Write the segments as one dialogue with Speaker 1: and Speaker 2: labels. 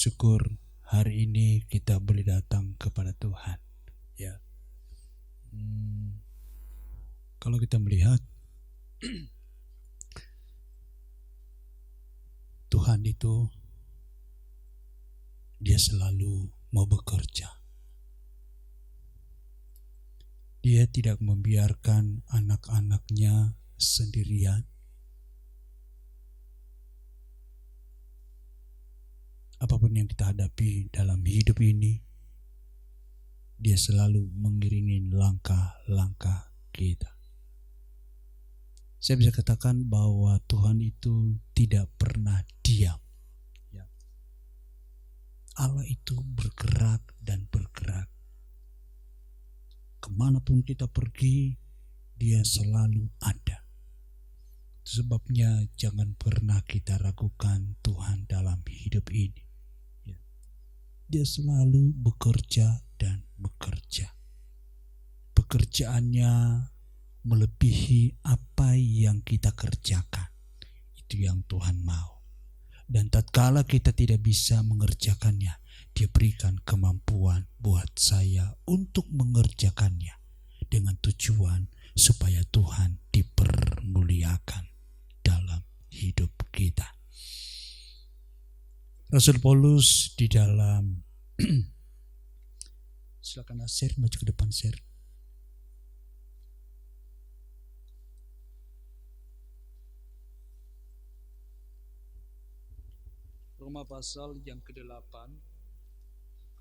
Speaker 1: syukur hari ini kita boleh datang kepada Tuhan. Ya, kalau kita melihat Tuhan itu Dia selalu mau bekerja. Dia tidak membiarkan anak-anaknya sendirian. Apapun yang kita hadapi dalam hidup ini, Dia selalu mengiringi langkah-langkah kita. Saya bisa katakan bahwa Tuhan itu tidak pernah diam. Allah itu bergerak dan bergerak. Kemanapun kita pergi, Dia selalu ada. Itu sebabnya jangan pernah kita ragukan Tuhan dalam hidup ini. Dia selalu bekerja dan bekerja. Pekerjaannya melebihi apa yang kita kerjakan. Itu yang Tuhan mau. Dan tatkala kita tidak bisa mengerjakannya, Dia berikan kemampuan buat saya untuk mengerjakannya dengan tujuan supaya Tuhan dipermuliakan dalam hidup kita. Rasul Paulus di dalam silakan share, maju ke depan share. Roma pasal yang ke-8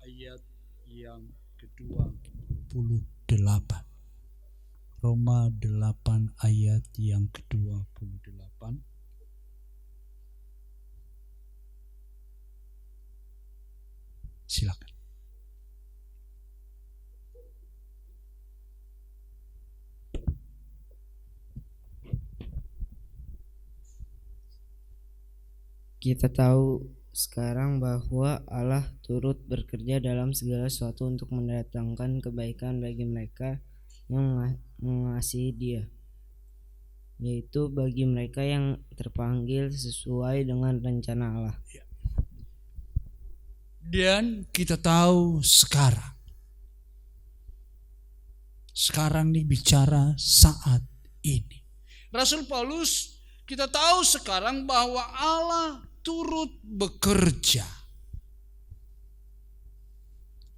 Speaker 1: ayat yang ke-28. Roma 8 ayat yang ke-28. Silakan.
Speaker 2: Kita tahu sekarang bahwa Allah turut bekerja dalam segala sesuatu untuk mendatangkan kebaikan bagi mereka yang mengasihi Dia, yaitu bagi mereka yang terpanggil sesuai dengan rencana Allah.
Speaker 1: Dan kita tahu sekarang nih bicara saat ini. Rasul Paulus kita tahu sekarang bahwa Allah turut bekerja.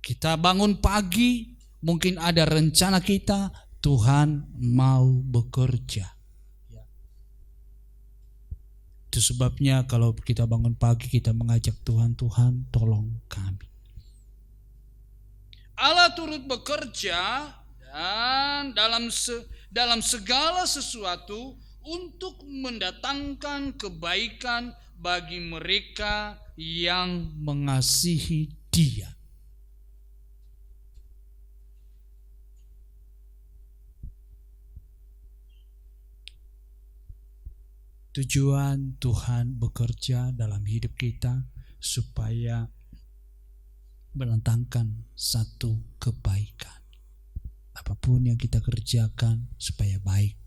Speaker 1: Kita bangun pagi, mungkin ada rencana kita, Tuhan mau bekerja. Itu sebabnya kalau kita bangun pagi kita mengajak Tuhan, Tuhan tolong kami. Allah turut bekerja dan dalam segala sesuatu untuk mendatangkan kebaikan bagi mereka yang mengasihi Dia. Tujuan Tuhan bekerja dalam hidup kita supaya mendatangkan satu kebaikan. Apapun yang kita kerjakan supaya baik.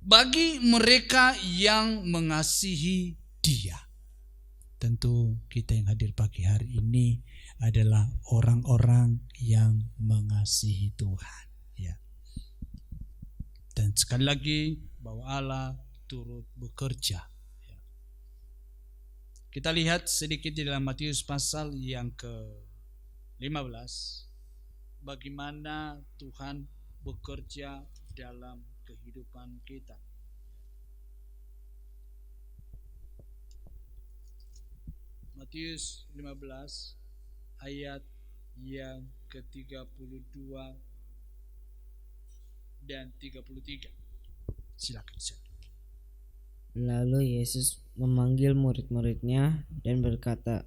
Speaker 1: Bagi mereka yang mengasihi Dia. Tentu kita yang hadir pagi hari ini adalah orang-orang yang mengasihi Tuhan. Dan sekali lagi bahwa Allah turut bekerja. Kita lihat sedikit di dalam Matius pasal yang ke-15. Bagaimana Tuhan bekerja dalam kehidupan kita. Matius 15 ayat yang ke-32 dan 33. Silakan.
Speaker 2: Lalu Yesus memanggil murid-muridnya dan berkata,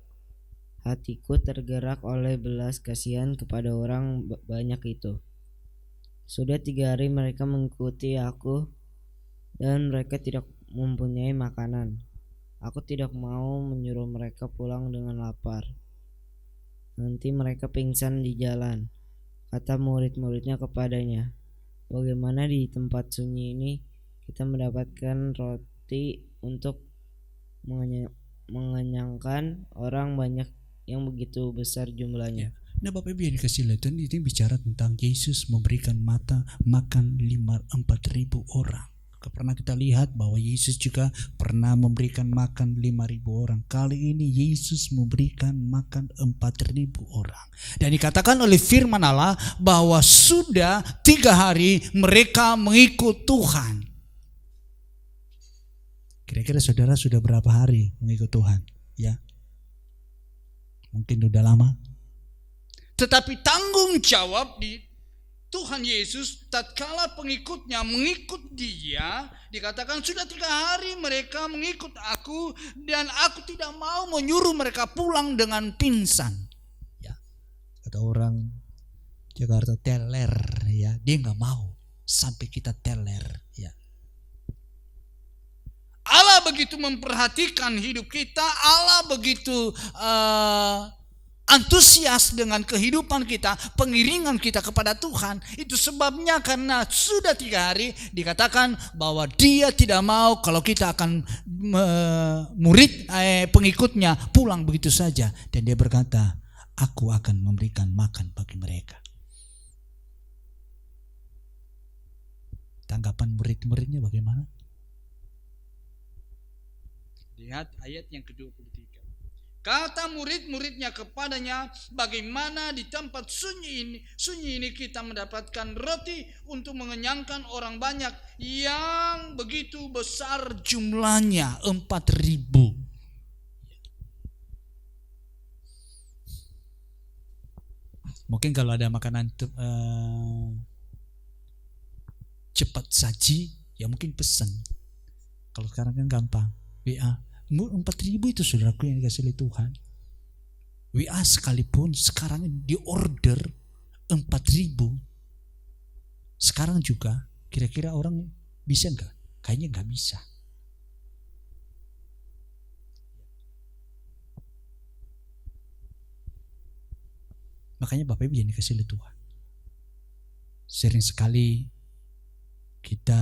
Speaker 2: "Hatiku tergerak oleh belas kasihan kepada orang banyak itu. Sudah 3 hari mereka mengikuti aku dan mereka tidak mempunyai makanan. Aku tidak mau menyuruh mereka pulang dengan lapar. Nanti mereka pingsan di jalan." Kata murid-muridnya kepadanya, "Bagaimana di tempat sunyi ini kita mendapatkan roti untuk mengenyangkan orang banyak yang begitu besar jumlahnya.
Speaker 1: Nah Bapak Ibu yang dikasih lihat, ini bicara tentang Yesus memberikan makan 4.000 orang. Pernah kita lihat bahwa Yesus juga pernah memberikan makan 5.000 orang. Kali ini Yesus memberikan makan 4.000 orang. Dan dikatakan oleh firman Allah bahwa sudah 3 hari mereka mengikut Tuhan. Kira-kira saudara sudah berapa hari mengikut Tuhan? Ya, mungkin udah lama. Tetapi tanggung jawab di Tuhan Yesus tatkala pengikutnya mengikut dia, dikatakan sudah 3 hari mereka mengikut aku dan aku tidak mau menyuruh mereka pulang dengan pingsan. Ya, kata orang Jakarta teler, ya, dia nggak mau sampai kita teler. Ya. Allah begitu memperhatikan hidup kita, Allah begitu antusias dengan kehidupan kita, pengiringan kita kepada Tuhan. Itu sebabnya karena sudah 3 hari dikatakan bahwa dia tidak mau kalau kita akan pengikutnya pulang begitu saja. Dan dia berkata, aku akan memberikan makan bagi mereka. Tanggapan murid-muridnya bagaimana? Lihat ayat yang ke-23. Kata murid-muridnya kepadanya, bagaimana di tempat sunyi ini kita mendapatkan roti untuk mengenyangkan orang banyak yang begitu besar jumlahnya, 4.000. Mungkin kalau ada makanan cepat saji, ya mungkin pesan. Kalau sekarang kan gampang, WA. 4.000 itu saudaraku yang dikasih oleh Tuhan. WA sekalipun sekarang di order 4.000. Sekarang juga kira-kira orang bisa enggak? Kayaknya enggak bisa. Makanya Bapak Ibu yang dikasih oleh Tuhan, sering sekali kita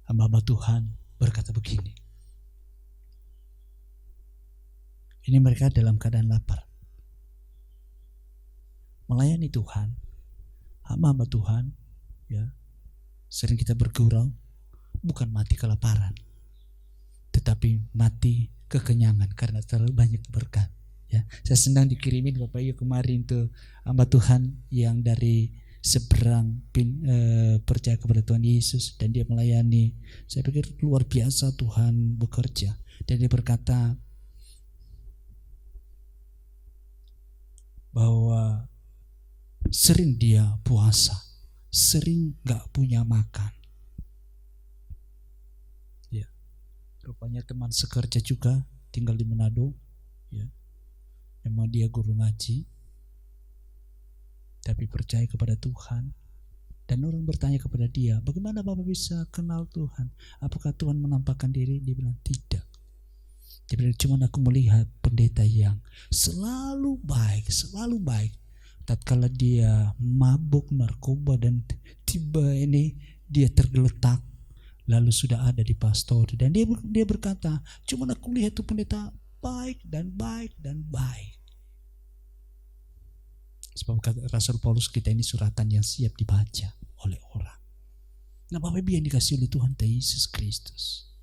Speaker 1: hamba-hamba Tuhan berkata begini, ini mereka dalam keadaan lapar. Melayani Tuhan, hamba-hamba Tuhan, ya, sering kita bergurau, bukan mati kelaparan, tetapi mati kekenyangan karena terlalu banyak berkat. Ya, saya senang dikirimin Bapak Ibu kemarin tuh hamba Tuhan yang dari seberang percaya kepada Tuhan Yesus dan dia melayani. Saya pikir luar biasa Tuhan bekerja. Dan dia berkata bahwa sering dia puasa, sering gak punya makan. Ya, rupanya teman sekerja juga tinggal di Manado. Ya, memang dia guru ngaji, tapi percaya kepada Tuhan. Dan orang bertanya kepada dia, bagaimana Bapak bisa kenal Tuhan? Apakah Tuhan menampakkan diri? Dia bilang tidak. Dia bilang, cuma aku melihat pendeta yang selalu baik. Tatkala dia mabuk narkoba dan tiba ini dia tergeletak, lalu sudah ada di pastor. Dan dia berkata, cuma aku lihat itu pendeta baik dan baik. Sebab kata Rasul Paulus, kita ini suratan yang siap dibaca oleh orang. Nah Bapak Ibu yang dikasih oleh Tuhan Yesus Kristus,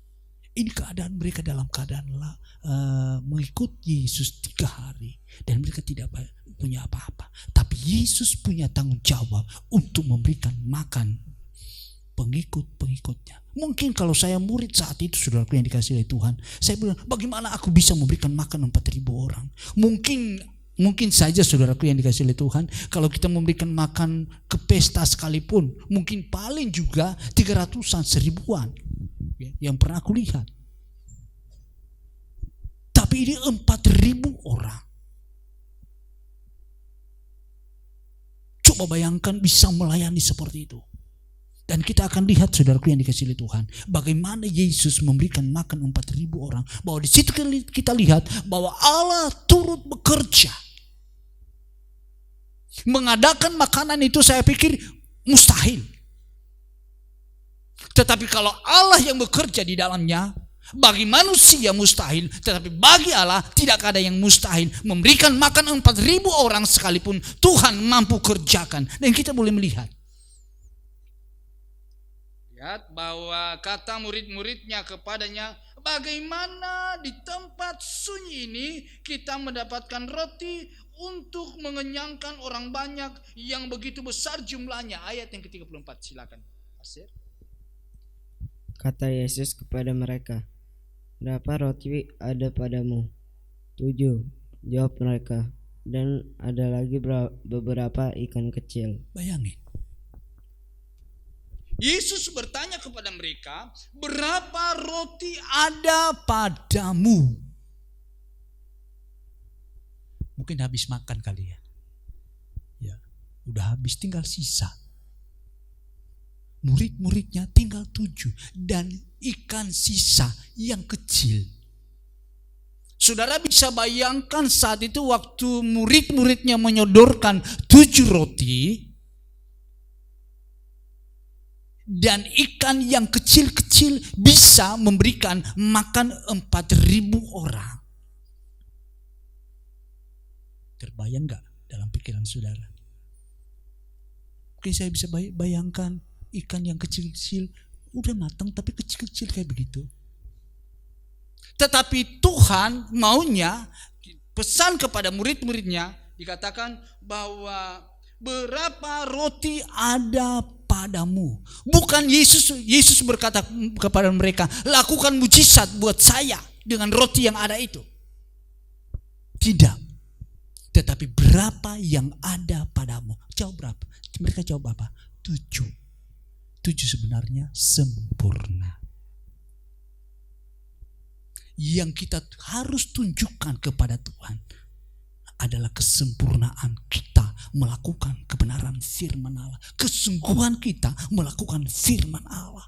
Speaker 1: ini keadaan mereka dalam keadaan mengikut Yesus 3 hari dan mereka tidak punya apa-apa. Tapi Yesus punya tanggung jawab untuk memberikan makan pengikut-pengikutnya. Mungkin kalau saya murid saat itu, saudaraku yang dikasih oleh Tuhan, saya bilang, bagaimana aku bisa memberikan makan 4.000 orang? Mungkin saja saudaraku yang dikasih oleh Tuhan, kalau kita memberikan makan ke pesta sekalipun, mungkin paling juga 300-an, 1.000-an yang pernah aku lihat. Tapi ini 4.000 orang. Coba bayangkan bisa melayani seperti itu. Dan kita akan lihat saudaraku yang dikasih oleh Tuhan, bagaimana Yesus memberikan makan 4.000 orang. Bahwa di situ kita lihat bahwa Allah turut bekerja. Mengadakan makanan itu saya pikir mustahil. Tetapi kalau Allah yang bekerja di dalamnya, Bagi manusia mustahil, tetapi bagi Allah tidak ada yang mustahil. Memberikan makan 4.000 orang sekalipun Tuhan mampu kerjakan. Dan kita boleh melihat. Lihat bahwa kata murid-muridnya kepadanya, bagaimana di tempat sunyi ini kita mendapatkan roti untuk mengenyangkan orang banyak yang begitu besar jumlahnya. Ayat yang ke-34, silakan. Pasir.
Speaker 2: Kata Yesus kepada mereka, berapa roti ada padamu? 7, jawab mereka. Dan ada lagi beberapa ikan kecil.
Speaker 1: Bayangin. Yesus bertanya kepada mereka, berapa roti ada padamu? Mungkin habis makan kali ya. Ya, udah habis, tinggal sisa. Murid-muridnya tinggal 7 dan ikan sisa yang kecil. Saudara bisa bayangkan saat itu waktu murid-muridnya menyodorkan 7 roti dan ikan yang kecil-kecil bisa memberikan makan 4.000 orang. Terbayang gak dalam pikiran saudara? Oke, saya bisa bayangkan ikan yang kecil-kecil udah matang tapi kecil-kecil kayak begitu. Tetapi Tuhan maunya pesan kepada murid-muridnya, dikatakan bahwa berapa roti ada padamu. Bukan Yesus berkata kepada mereka, lakukan mujizat buat saya dengan roti yang ada itu. Tidak. Tetapi berapa yang ada padamu? Jawab berapa? Mereka jawab apa? 7. 7 sebenarnya sempurna. Yang kita harus tunjukkan kepada Tuhan adalah kesempurnaan kita melakukan kebenaran firman Allah. Kesungguhan kita melakukan firman Allah.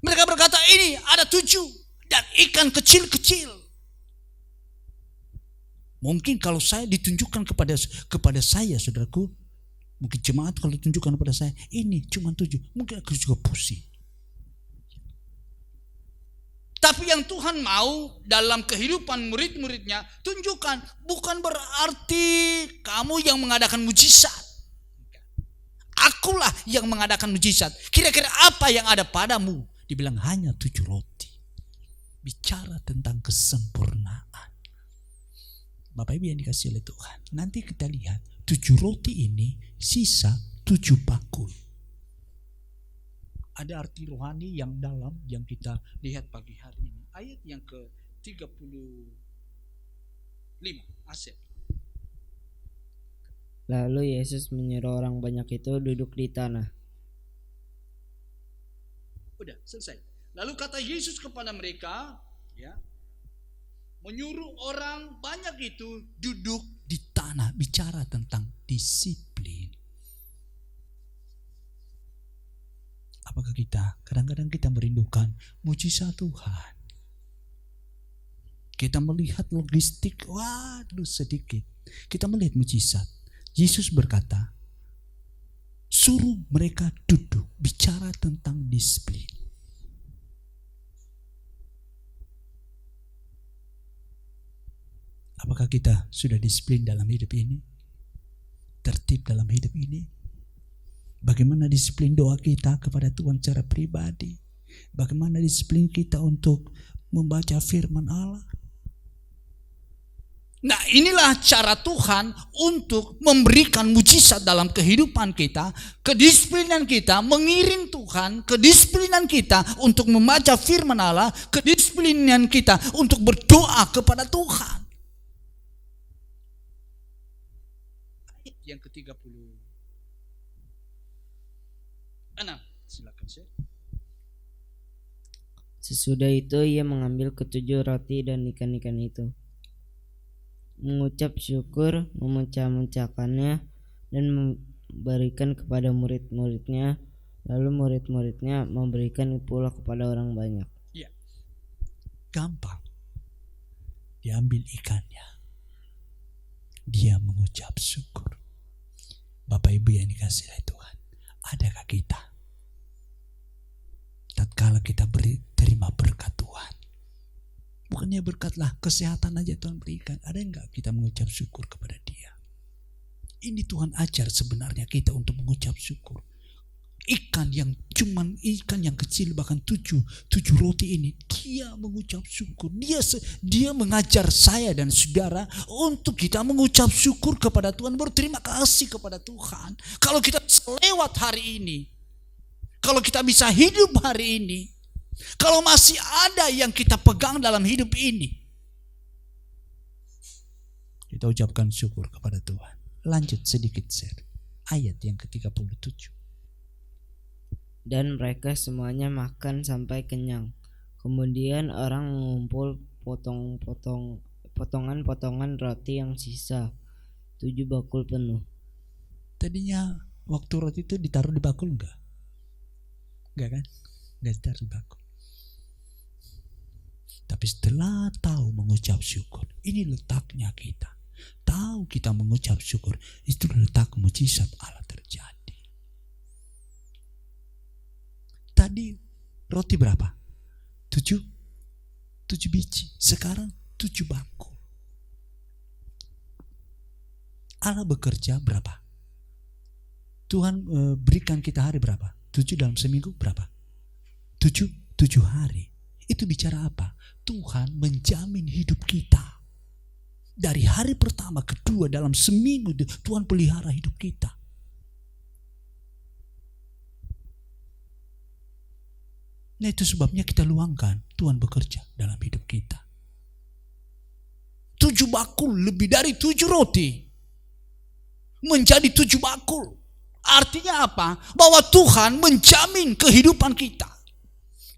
Speaker 1: Mereka berkata, ini ada 7 dan ikan kecil-kecil. Mungkin kalau saya ditunjukkan kepada saya, saudaraku, mungkin jemaat kalau ditunjukkan kepada saya, ini cuma 7, mungkin aku juga pusing. Tapi yang Tuhan mau dalam kehidupan murid-muridnya, tunjukkan, bukan berarti kamu yang mengadakan mujizat. Akulah yang mengadakan mujizat. Kira-kira apa yang ada padamu? Dibilang hanya 7 roti. Bicara tentang kesempurnaan. Bapak Ibu yang dikasih oleh Tuhan, nanti kita lihat 7 roti ini sisa 7 bakul. Ada arti rohani yang dalam yang kita lihat pagi hari ini. Ayat yang ke-35. Asep.
Speaker 2: Lalu Yesus menyuruh orang banyak itu duduk di tanah.
Speaker 1: Udah, selesai. Lalu kata Yesus kepada mereka, ya, menyuruh orang banyak itu duduk di tanah. Bicara tentang disiplin. Apakah kita kadang-kadang kita merindukan mujizat Tuhan? Kita melihat logistik, waduh sedikit. Kita melihat mujizat. Yesus berkata, suruh mereka duduk, bicara tentang disiplin. Apakah kita sudah disiplin dalam hidup ini? Tertib dalam hidup ini? Bagaimana disiplin doa kita kepada Tuhan secara pribadi? Bagaimana disiplin kita untuk membaca firman Allah? Nah, inilah cara Tuhan untuk memberikan mujizat dalam kehidupan kita. Kedisiplinan kita mengiring Tuhan, kedisiplinan kita untuk membaca firman Allah, kedisiplinan kita untuk berdoa kepada Tuhan. Yang ke-36. Silakan, Syekh.
Speaker 2: Sesudah itu ia mengambil 7 roti dan ikan-ikan itu, mengucap syukur, memecah-mecahkannya dan memberikan kepada murid-muridnya. Lalu murid-muridnya memberikan pula kepada orang banyak.
Speaker 1: Ya, gampang. Diambil ikannya, dia mengucap syukur. Bapak Ibu yang dikasihi oleh Tuhan, adakah kita tatkala kita terima berkat Tuhan, Bukannya berkatlah kesehatan aja Tuhan berikan. Ada enggak kita mengucap syukur kepada Dia? Ini Tuhan ajar sebenarnya kita untuk mengucap syukur. Ikan yang kecil, bahkan tujuh roti ini, Dia mengucap syukur. Dia mengajar saya dan saudara untuk kita mengucap syukur kepada Tuhan, berterima kasih kepada Tuhan. Kalau kita bisa lewat hari ini, kalau kita bisa hidup hari ini, kalau masih ada yang kita pegang dalam hidup ini, kita ucapkan syukur kepada Tuhan. Lanjut sedikit share ayat yang ke-37.
Speaker 2: Dan mereka semuanya makan sampai kenyang. Kemudian orang mengumpul potongan-potongan roti yang sisa, 7 bakul penuh.
Speaker 1: Tadinya waktu roti itu ditaruh di bakul enggak? Enggak kan? Enggak ditaruh di bakul. Tapi setelah tahu mengucap syukur, ini letaknya kita. Tahu kita mengucap syukur, itu letak mujizat Allah terjadi. Tadi roti berapa? 7 biji. Sekarang 7 bakul. Allah bekerja berapa? Tuhan berikan kita hari berapa? 7 dalam seminggu berapa? 7 hari. Itu bicara apa? Tuhan menjamin hidup kita. Dari hari pertama, kedua, dalam seminggu Tuhan pelihara hidup kita. Nah, itu sebabnya kita luangkan Tuhan bekerja dalam hidup kita. 7 bakul, lebih dari 7 roti menjadi 7 bakul. Artinya apa? Bahwa Tuhan menjamin kehidupan kita.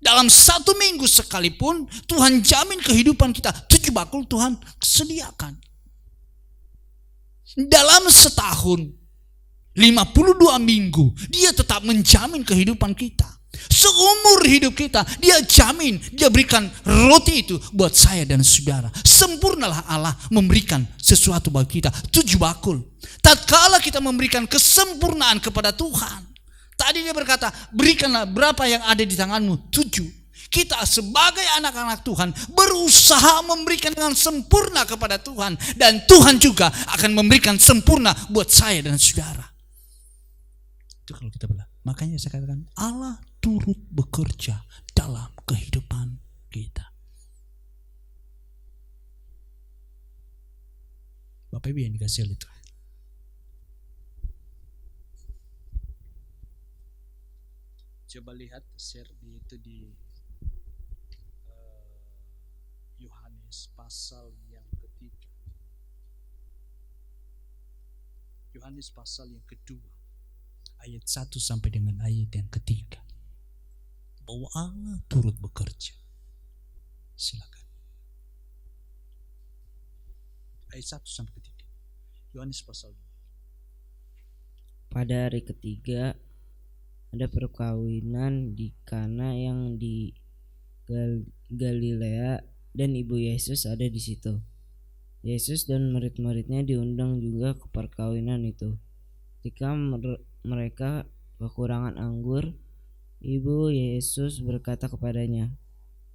Speaker 1: Dalam 1 minggu sekalipun Tuhan jamin kehidupan kita. 7 bakul Tuhan sediakan. Dalam setahun 52 minggu Dia tetap menjamin kehidupan kita. Seumur hidup kita Dia jamin, Dia berikan roti itu buat saya dan saudara. Sempurnalah Allah memberikan sesuatu bagi kita. 7 bakul. Tatkala kita memberikan kesempurnaan kepada Tuhan, tadi Dia berkata, berikanlah berapa yang ada di tanganmu, 7. Kita sebagai anak-anak Tuhan berusaha memberikan dengan sempurna kepada Tuhan, dan Tuhan juga akan memberikan sempurna buat saya dan saudara. Itu kalau kita bilang. Makanya saya katakan Allah turut bekerja dalam kehidupan kita. Bapak Ibu yang dikasih oleh Tuhan. Coba lihat share itu di Yohanes pasal yang ketiga. Yohanes pasal yang kedua. Ayat 1 sampai dengan ayat yang ketiga. Bahwa Allah turut bekerja. Silakan. Ayat 1 sampai ketiga. Yohanes pasal 2.
Speaker 2: Pada hari ketiga ada perkawinan di Kana yang di Galilea, dan ibu Yesus ada di situ. Yesus dan murid-muridnya diundang juga ke perkawinan itu. Ketika mereka kekurangan anggur, ibu Yesus berkata kepadanya,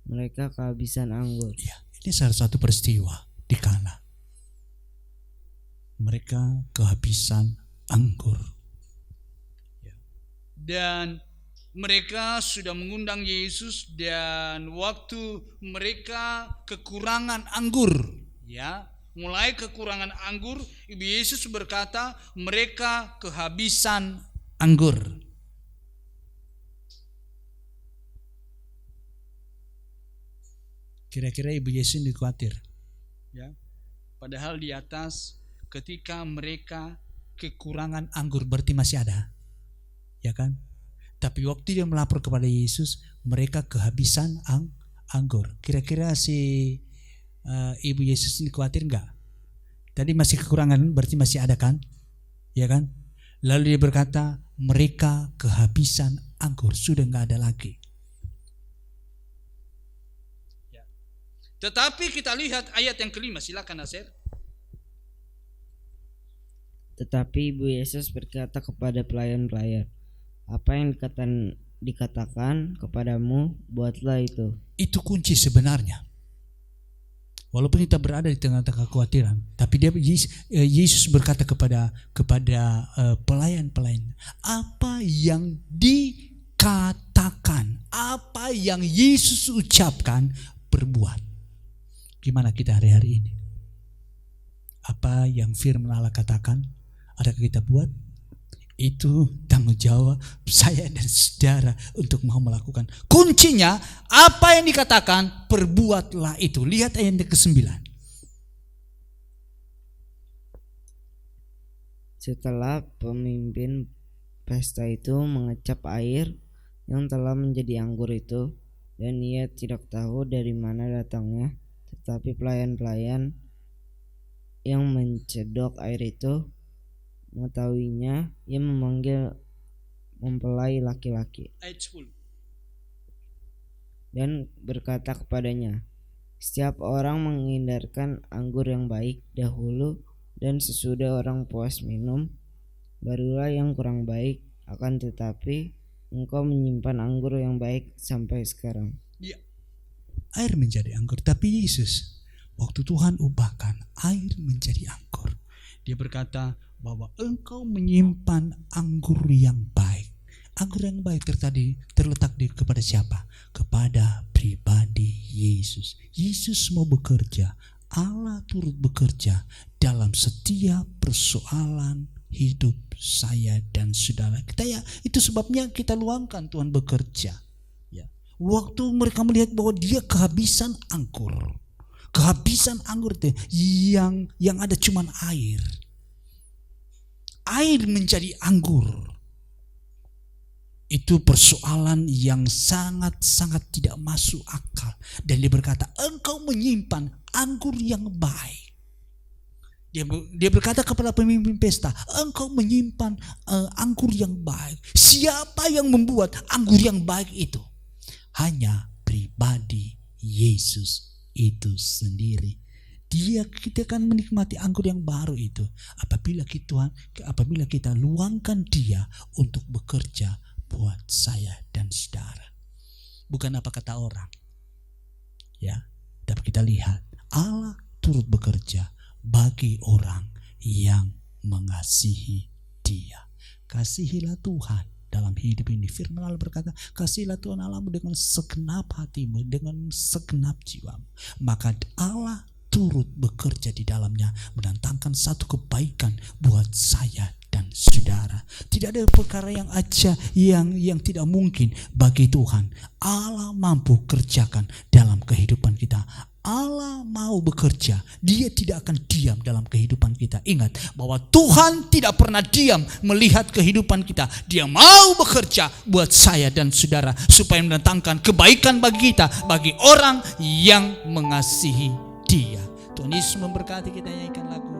Speaker 2: mereka kehabisan anggur.
Speaker 1: Ya, ini salah satu peristiwa di Kana. Mereka kehabisan anggur. Ya. Dan mereka sudah mengundang Yesus, dan waktu mereka kekurangan anggur, ya, mulai kekurangan anggur, ibu Yesus berkata mereka kehabisan anggur. Kira-kira ibu Yesus ini khawatir, ya. Padahal di atas ketika mereka kekurangan anggur berarti masih ada, ya kan? Tapi waktu dia melapor kepada Yesus, mereka kehabisan anggur. Kira-kira si ibu Yesus ini khawatir enggak? Tadi masih kekurangan, berarti masih ada kan? Ya kan? Lalu dia berkata, mereka kehabisan anggur, sudah enggak ada lagi. Ya. Tetapi kita lihat ayat yang kelima, silakan Nasir.
Speaker 2: Tetapi ibu Yesus berkata kepada pelayan-pelayan, apa yang dikatakan kepadamu, buatlah itu.
Speaker 1: Itu kunci sebenarnya. Walaupun kita berada di tengah-tengah kekhawatiran, tapi Yesus berkata kepada pelayan-pelayan, apa yang dikatakan, apa yang Yesus ucapkan, perbuat. Gimana kita hari-hari ini? Apa yang firman Allah katakan, adakah kita buat? Itu tanggung jawab saya dan saudara untuk mau melakukan. Kuncinya apa yang dikatakan, perbuatlah itu. Lihat ayat ke-9.
Speaker 2: Setelah pemimpin pesta itu mengecap air yang telah menjadi anggur itu, dan ia tidak tahu dari mana datangnya, tetapi pelayan-pelayan yang mencedok air itu mengetahuinya, ia memanggil mempelai laki-laki dan berkata kepadanya, setiap orang menghindarkan anggur yang baik dahulu, dan sesudah orang puas minum, barulah yang kurang baik. Akan tetapi engkau menyimpan anggur yang baik sampai sekarang.
Speaker 1: Ya, air menjadi anggur. Tapi Yesus, waktu Tuhan ubahkan air menjadi anggur, Dia berkata bahwa engkau menyimpan anggur yang baik. Anggur yang baik terletak kepada siapa? Kepada pribadi Yesus. Yesus mau bekerja, Allah turut bekerja dalam setiap persoalan hidup saya dan saudara kita, ya. Itu sebabnya kita luangkan Tuhan bekerja, ya. Waktu mereka melihat bahwa dia kehabisan anggur itu yang ada cuman air menjadi anggur. Itu persoalan yang sangat-sangat tidak masuk akal. Dan dia berkata, engkau menyimpan anggur yang baik. Dia berkata kepada pemimpin pesta, engkau menyimpan anggur yang baik. Siapa yang membuat anggur yang baik itu? Hanya pribadi Yesus itu sendiri. Kita akan menikmati anggur yang baru itu apabila kita luangkan Dia untuk bekerja buat saya dan saudara. Bukan apa kata orang, ya, tapi kita lihat Allah turut bekerja bagi orang yang mengasihi Dia. Kasihilah Tuhan dalam hidup ini. Firman Allah berkata, kasihilah Tuhan Allahmu dengan segenap hatimu, dengan segenap jiwamu. Maka Allah turut bekerja di dalamnya, mendatangkan satu kebaikan buat saya dan saudara. Tidak ada perkara yang tidak mungkin bagi Tuhan. Allah mampu kerjakan dalam kehidupan kita. Allah mau bekerja, Dia tidak akan diam dalam kehidupan kita. Ingat bahwa Tuhan tidak pernah diam melihat kehidupan kita. Dia mau bekerja buat saya dan saudara supaya mendatangkan kebaikan bagi kita, bagi orang yang mengasihi Dia. Tuhan Yesus memberkati. Kita nyanyikan lagu